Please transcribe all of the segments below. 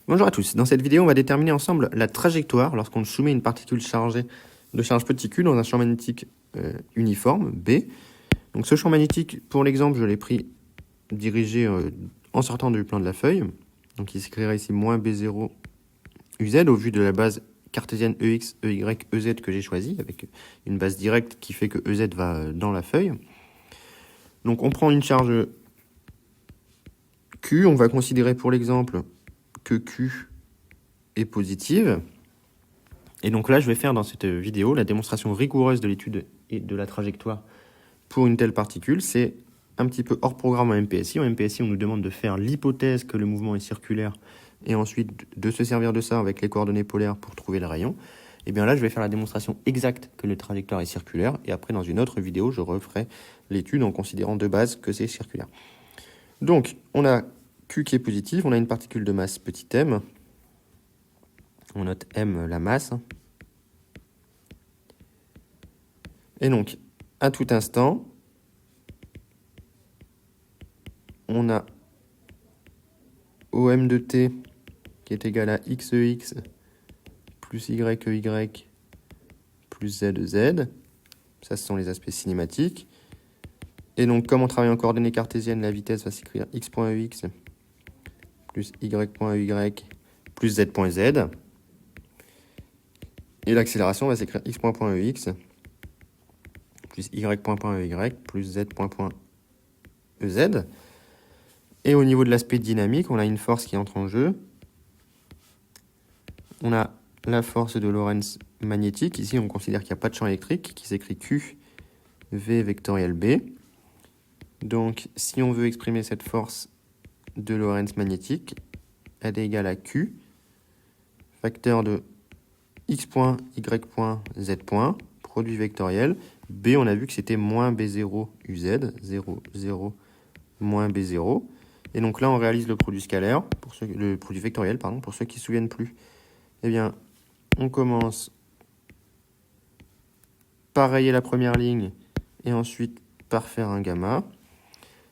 Bonjour à tous, dans cette vidéo on va déterminer ensemble la trajectoire lorsqu'on soumet une particule chargée de charge petit q dans un champ magnétique uniforme, B. Donc ce champ magnétique, pour l'exemple, je l'ai pris dirigé en sortant du plan de la feuille. Donc il s'écrira ici moins B0 UZ au vu de la base cartésienne EX, EY, EZ que j'ai choisie, avec une base directe qui fait que EZ va dans la feuille. Donc on prend une charge Q, on va considérer pour l'exemple que Q est positive. Et donc là, je vais faire dans cette vidéo la démonstration rigoureuse de l'étude et de la trajectoire pour une telle particule. C'est un petit peu hors programme en MPSI. En MPSI, on nous demande de faire l'hypothèse que le mouvement est circulaire et ensuite de se servir de ça avec les coordonnées polaires pour trouver le rayon. Et bien là, je vais faire la démonstration exacte que la trajectoire est circulaire et après, dans une autre vidéo, je referai l'étude en considérant de base que c'est circulaire. Donc, on a Q qui est positif, on a une particule de masse petit m. On note M la masse. Et donc, à tout instant, on a OM de T qui est égal à XEX plus YEY plus ZZ. Ça, ce sont les aspects cinématiques. Et donc, comme on travaille en coordonnées cartésiennes, la vitesse va s'écrire x.ex plus y.ey plus z.z. Et l'accélération va s'écrire x.ex plus y.ey plus z.ez. Et au niveau de l'aspect dynamique, on a une force qui entre en jeu. On a la force de Lorentz magnétique. Ici, on considère qu'il n'y a pas de champ électrique, qui s'écrit Q V vectoriel B. Donc, si on veut exprimer cette force de Lorentz magnétique, elle est égale à Q, facteur de x point, y point, z point, produit vectoriel. B, on a vu que c'était moins B0 UZ, 0, 0, moins B0. Et donc là, on réalise le produit scalaire, le produit vectoriel, pardon, pour ceux qui ne se souviennent plus. Eh bien, on commence par rayer la première ligne et ensuite par faire un gamma,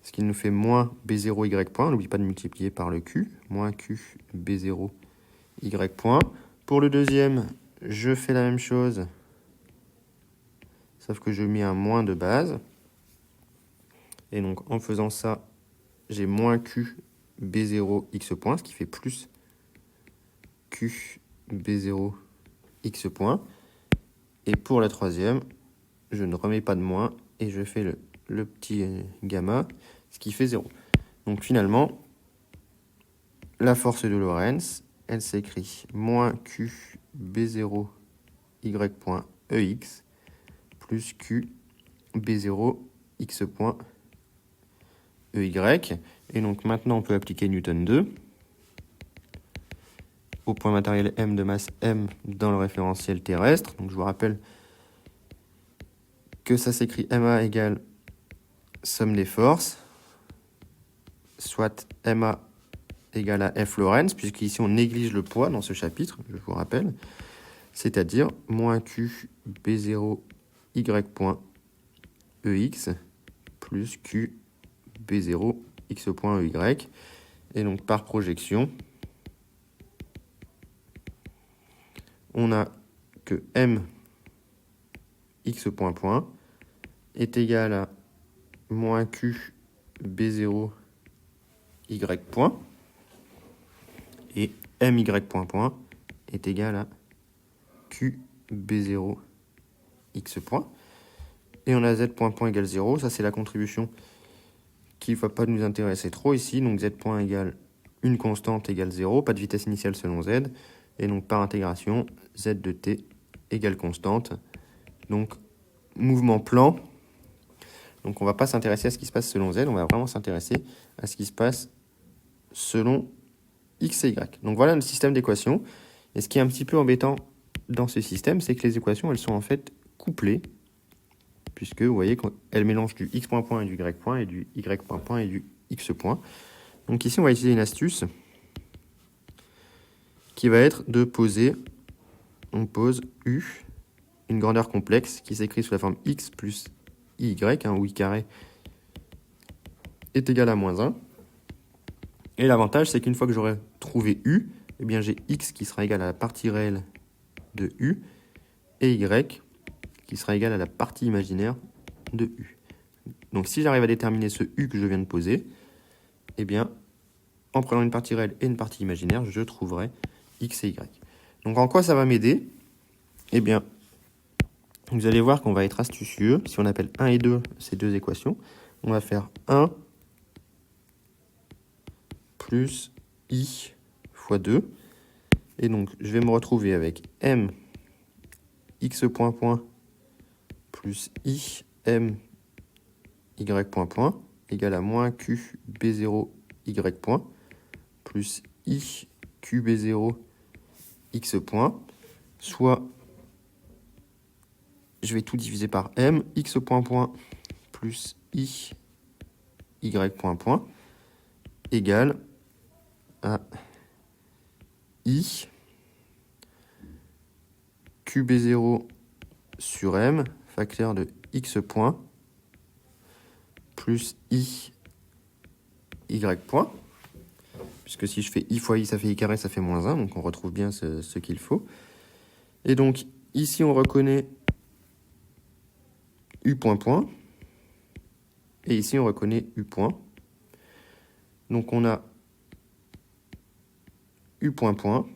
ce qui nous fait moins B0 Y point. N'oublie pas de multiplier par le Q, moins Q B0 Y point. Pour le deuxième, je fais la même chose, sauf que je mets un moins de base. Et donc, en faisant ça, j'ai moins Q B0 X point, ce qui fait plus Q B0 X point. Et pour la troisième, je ne remets pas de moins et je fais le petit gamma, ce qui fait 0. Donc finalement, la force de Lorentz, elle s'écrit moins Q B0 Y point EX plus Q B0 X point EY. Et donc maintenant, on peut appliquer Newton 2 au point matériel M de masse M dans le référentiel terrestre. Donc je vous rappelle que ça s'écrit MA égale somme des forces, soit MA égale à F Lorentz, puisqu'ici on néglige le poids dans ce chapitre, je vous rappelle, c'est-à-dire moins Q B0 Y point EX plus Q B0 X point EY. Et donc par projection, on a que M X point point est égal à moins Q B0 Y point et MY point point est égal à Q B0 X point. Et on a Z point point égale 0. Ça, c'est la contribution qui ne va pas nous intéresser trop ici. Donc Z point égale une constante égale 0. Pas de vitesse initiale selon Z. Et donc par intégration, Z de T égale constante. Donc mouvement plan. Donc on ne va pas s'intéresser à ce qui se passe selon Z. On va vraiment s'intéresser à ce qui se passe selon X et Y. Donc voilà le système d'équations. Et ce qui est un petit peu embêtant dans ce système, c'est que les équations, elles sont en fait couplées, puisque vous voyez qu'elles mélangent du X point point et du Y point, et du Y point point et du X point. Donc ici, on va utiliser une astuce qui va être de poser, on pose U, une grandeur complexe qui s'écrit sous la forme X plus IY, où I carré est égal à moins 1. Et l'avantage, c'est qu'une fois que j'aurai trouvé U, eh bien j'ai x qui sera égal à la partie réelle de u et y qui sera égal à la partie imaginaire de u. Donc si j'arrive à déterminer ce u que je viens de poser, eh bien, en prenant une partie réelle et une partie imaginaire, je trouverai x et y. Donc en quoi ça va m'aider? Eh bien, vous allez voir qu'on va être astucieux. Si on appelle 1 et 2 ces deux équations, on va faire 1 plus i fois 2. Et donc, je vais me retrouver avec m x point point plus i m y point point égale à moins q b0 y point plus i q b0 x point, soit je vais tout diviser par m, x point point plus i y point point égale à i qb0 sur m, facteur de x point, plus i y point, puisque si je fais i fois i, ça fait i carré, ça fait moins 1, donc on retrouve bien ce qu'il faut. Et donc, ici, on reconnaît u point point, et ici, on reconnaît u point. Donc, on a u point point,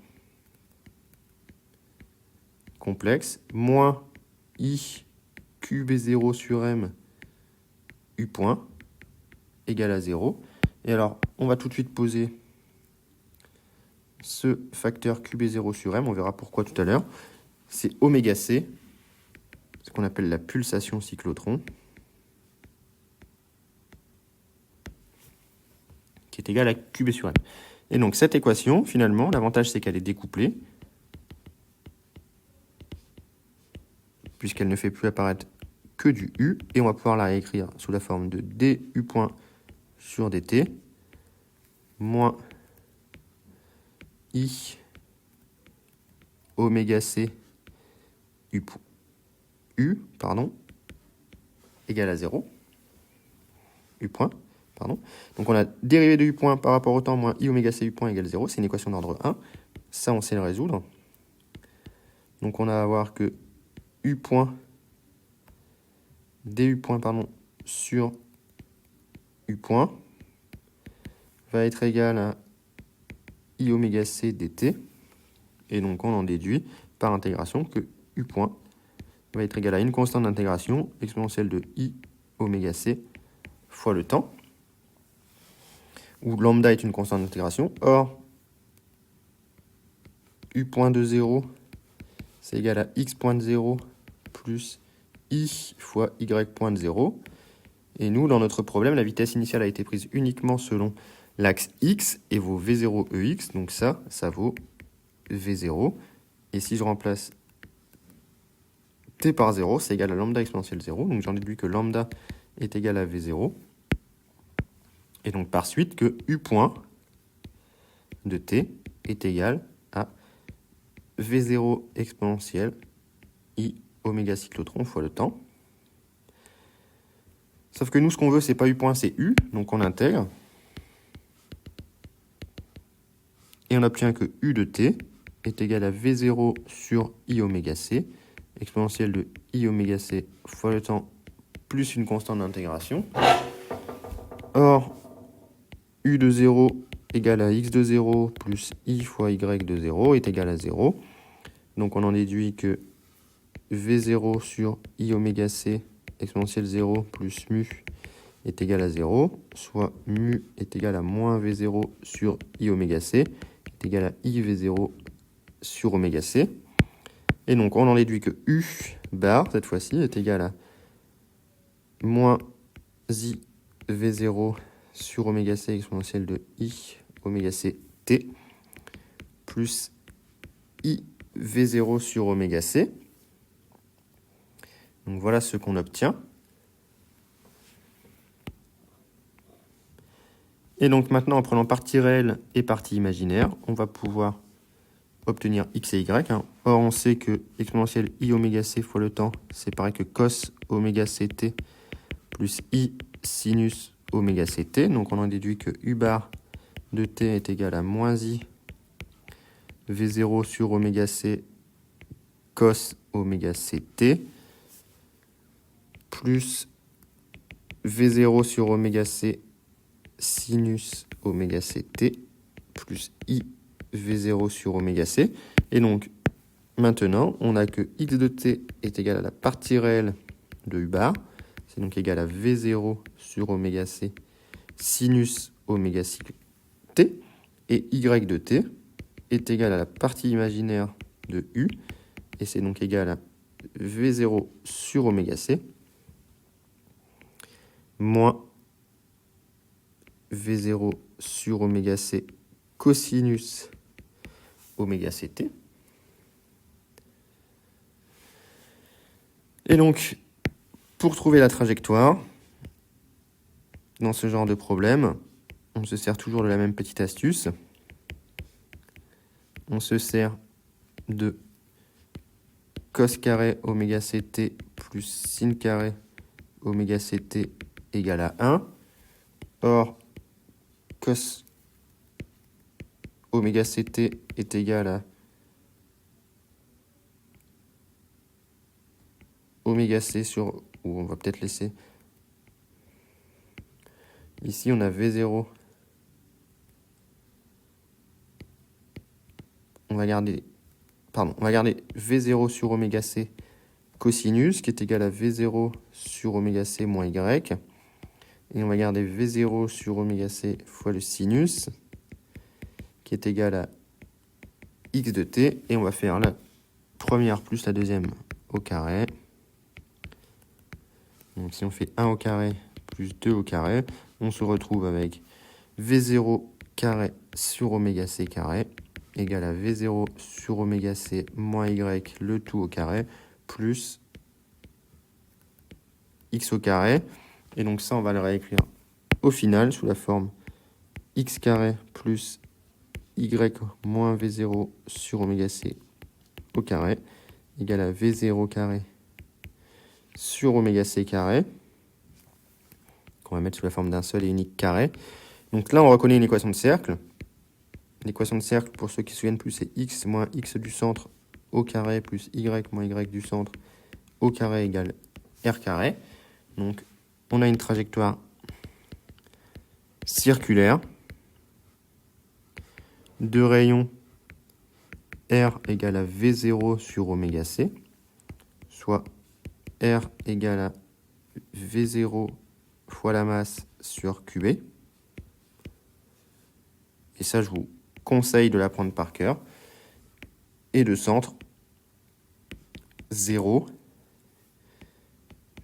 complexe, moins i qb0 sur m u point égale à 0. Et alors, on va tout de suite poser ce facteur qb0 sur m, on verra pourquoi tout à l'heure. C'est oméga c, ce qu'on appelle la pulsation cyclotron, qui est égale à qb sur m. Et donc cette équation, finalement, l'avantage c'est qu'elle est découplée, puisqu'elle ne fait plus apparaître que du u, et on va pouvoir la réécrire sous la forme de du point sur dt, moins i oméga c u égale à 0, u point, pardon. Donc on a dérivé de u point par rapport au temps moins i oméga c u point égale 0, c'est une équation d'ordre 1, ça on sait le résoudre. Donc on a à voir que u point du point sur u point va être égal à i oméga c dt, et donc on en déduit par intégration que u point va être égal à une constante d'intégration exponentielle de i oméga c fois le temps, où lambda est une constante d'intégration. Or, u point de 0, c'est égal à x point de 0 plus i fois y point de 0. Et nous, dans notre problème, la vitesse initiale a été prise uniquement selon l'axe x et vaut v0 ex. Donc ça vaut v0. Et si je remplace t par 0, c'est égal à lambda exponentielle 0. Donc j'en déduis que lambda est égal à v0. Et donc par suite que u point de t est égal à v0 exponentielle i oméga cyclotron fois le temps. Sauf que nous, ce qu'on veut, c'est pas u point, c'est u. Donc on intègre. Et on obtient que u de t est égal à v0 sur i oméga c, exponentielle de i oméga c fois le temps plus une constante d'intégration. Or, u de 0 égale à x de 0 plus i fois y de 0 est égal à 0. Donc on en déduit que v0 sur i oméga c exponentielle 0 plus mu est égal à 0, soit mu est égal à moins v0 sur i oméga c est égal à i v0 sur oméga c. Et donc on en déduit que u bar, cette fois-ci, est égal à moins i v0 sur oméga c exponentielle de i oméga c t plus i v0 sur oméga c. Donc voilà ce qu'on obtient. Et donc maintenant, en prenant partie réelle et partie imaginaire, on va pouvoir obtenir x et y. Or, on sait que exponentielle i oméga c fois le temps, c'est pareil que cos oméga ct plus i sinus oméga ct. Donc on en déduit que u bar de t est égal à moins i V0 sur oméga C cos oméga CT plus V0 sur oméga C sinus oméga CT plus I V0 sur oméga C. Et donc, maintenant, on a que x de t est égal à la partie réelle de U bar. C'est donc égal à V0 sur oméga C sinus oméga cycle t. Et y de t est égal à la partie imaginaire de U. Et c'est donc égal à V0 sur oméga C moins V0 sur oméga C cosinus oméga CT. Et donc, pour trouver la trajectoire, dans ce genre de problème, on se sert toujours de la même petite astuce. On se sert de cos carré oméga CT plus sin carré oméga CT égale à 1. Or, cos oméga CT est égal à oméga C sur... ou on va peut-être laisser... Ici, on a V0. On va garder V0 sur oméga C cosinus, qui est égal à V0 sur oméga C moins Y. Et on va garder V0 sur oméga C fois le sinus, qui est égal à x de t. Et on va faire la première plus la deuxième au carré. Donc si on fait 1 au carré plus 2 au carré, on se retrouve avec V0 carré sur oméga C carré égale à V0 sur oméga C moins Y le tout au carré plus x au carré. Et donc ça, on va le réécrire au final sous la forme x carré plus y moins V0 sur oméga C au carré égale à V0 carré sur oméga C carré, qu'on va mettre sous la forme d'un seul et unique carré. Donc là, on reconnaît une équation de cercle. L'équation de cercle, pour ceux qui se souviennent plus, c'est x moins x du centre au carré plus y moins y du centre au carré égale r carré. Donc, on a une trajectoire circulaire de rayon r égale à V0 sur oméga C, soit R égale à V0 fois la masse sur QB. Et ça, je vous conseille de l'apprendre par cœur. Et de centre, 0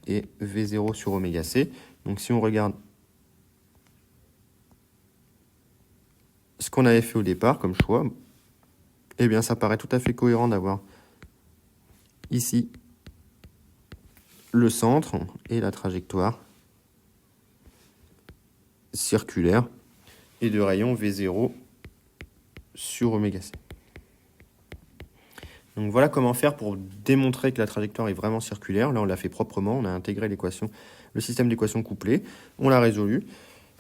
et V0 sur oméga C. Donc si on regarde ce qu'on avait fait au départ comme choix, eh bien ça paraît tout à fait cohérent d'avoir ici le centre et la trajectoire circulaire et de rayon V0 sur oméga C. Donc voilà comment faire pour démontrer que la trajectoire est vraiment circulaire. Là, on l'a fait proprement, on a intégré l'équation, le système d'équations couplées, on l'a résolu,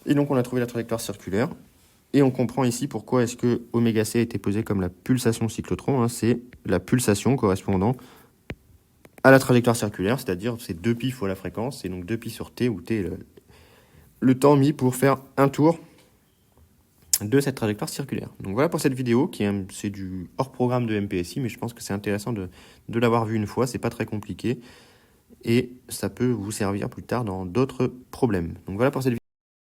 et donc on a trouvé la trajectoire circulaire. Et on comprend ici pourquoi est-ce que oméga C a été posé comme la pulsation cyclotron. C'est la pulsation correspondant à la trajectoire circulaire, c'est-à-dire c'est 2π fois la fréquence, et donc 2π sur t, où t est le temps mis pour faire un tour de cette trajectoire circulaire. Donc voilà pour cette vidéo, c'est du hors programme de MPSI, mais je pense que c'est intéressant de l'avoir vu une fois, c'est pas très compliqué, et ça peut vous servir plus tard dans d'autres problèmes. Donc voilà pour cette vidéo.